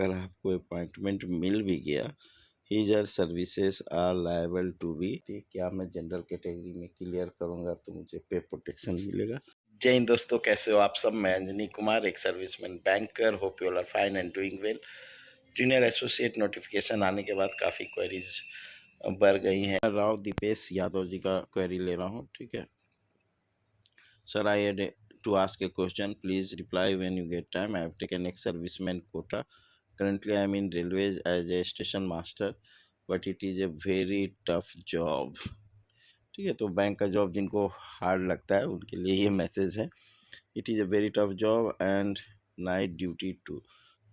अगर आपको अपॉइंटमेंट मिल भी गया, his her services are liable to be, क्या मैं जनरल कैटेगरी में क्लियर करूंगा तो मुझे पे प्रोटेक्शन मिलेगा। जय हिंद दोस्तों, कैसे हो आप सब। मैं अंजनी कुमार, एक serviceman banker. Hope you are fine and doing well. Junior associate notification आने के बाद काफ़ी क्वेरीज बढ़ गई हैं। राव दीपेश यादव जी का क्वेरी ले रहा हूँ, ठीक है। Sir, I had to ask a question. Please reply when you get time. I have taken ex-serviceman quota. Currently, I am in railways as a station master, but it is a very tough job. ठीक है, तो bank का job जिनको hard लगता है उनके लिए ये मैसेज है। It is a very tough job and night duty too,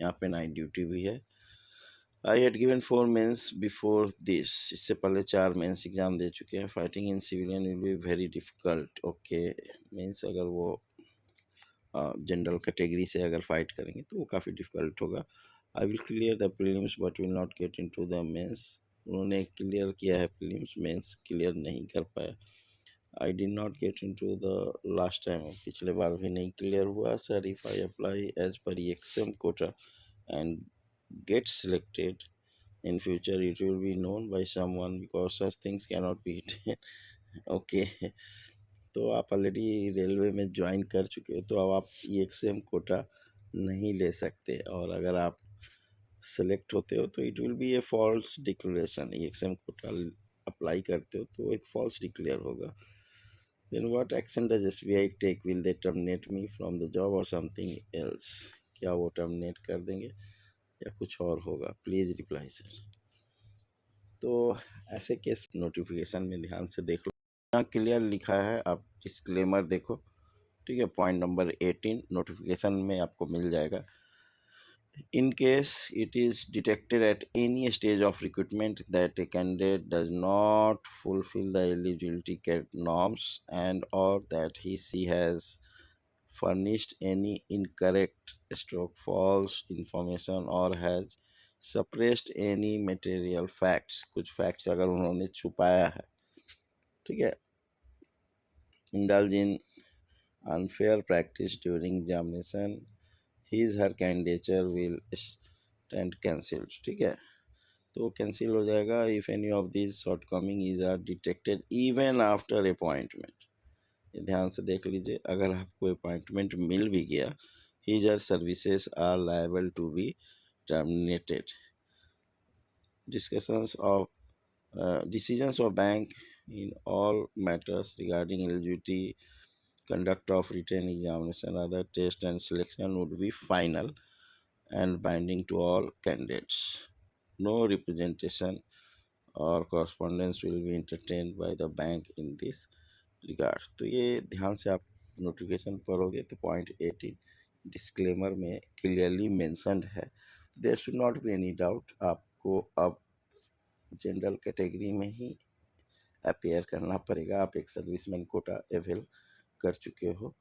यहाँ पे नाइट ड्यूटी भी है। I had given 4 mains before this, इससे पहले 4 मेंस एग्ज़ाम दे चुके हैं। Fighting in civilian will be very difficult. Okay, means अगर वो जनरल कैटेगरी से अगर फाइट करेंगे तो वो काफ़ी डिफ़िकल्ट होगा। I will clear the prelims but will not get into the mains. उन्होंने क्लियर किया है प्रीलिम्स, मेंस क्लियर नहीं कर पाया। I did not get into the last time, पिछले बार भी नहीं क्लियर हुआ। Sir, if I apply as per XM quota and get selected in future it will be known by someone because such things cannot be hidden. Okay, तो आप already railway में join कर चुके हो, तो अब आप EXM कोटा नहीं ले सकते, और अगर आप सेलेक्ट होते हो तो it will be a false declaration. EXM quota apply करते हो तो एक फॉल्स डिक्लेयर होगा। Then what action does SBI take, will they terminate me from the job और समथिंग एल्स? क्या वो टर्मिनेट कर देंगे या कुछ और होगा? Please reply sir. तो ऐसे केस नोटिफिकेशन में ध्यान से देख लो, यहाँ क्लियर लिखा है, आप डिस्क्लेमर देखो, ठीक है। पॉइंट नंबर 18 नोटिफिकेशन में आपको मिल जाएगा। In case it is detected at any stage of recruitment that a candidate does not fulfil the eligibility norms and और that he she has furnished any incorrect stroke false information or has suppressed any material facts, कुछ facts अगर उन्होंने छुपाया है, ठीक है। indulge in unfair practice during examination, his her candidature will stand cancelled, ठीक है। तो कैंसिल हो जाएगा if any of these shortcoming is are detected even after appointment। ध्यान से देख लीजिए, अगर आपको अपॉइंटमेंट मिल भी गया, his her services are liable to be terminated. Decisions of bank in all matters regarding eligibility, conduct of written examination, other test and selection would be final and binding to all candidates. No representation or correspondence will be entertained by the bank in this regard. तो ये ध्यान से आप notification पढ़ोगे तो point 18 disclaimer में clearly mentioned है। There should not be any doubt, आपको अब जनरल कैटेगरी में ही अपीयर करना पड़ेगा। आप एक सर्विसमैन कोटा अवेल कर चुके हो।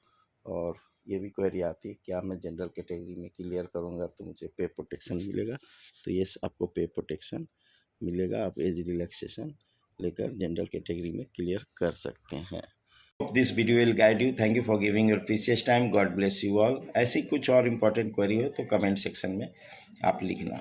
और ये भी क्वेरी आती है, क्या मैं जनरल कैटेगरी में क्लियर करूँगा तो मुझे पे प्रोटेक्शन मिलेगा? तो ये आपको पे प्रोटेक्शन मिलेगा, आप एज रिलैक्सेशन लेकर जनरल कैटेगरी में क्लियर कर सकते हैं। This video will guide you. Thank you for giving your precious time. God bless you all. ऐसी कुछ और इम्पोर्टेंट क्वेरी हो तो कमेंट सेक्शन में आप लिखना।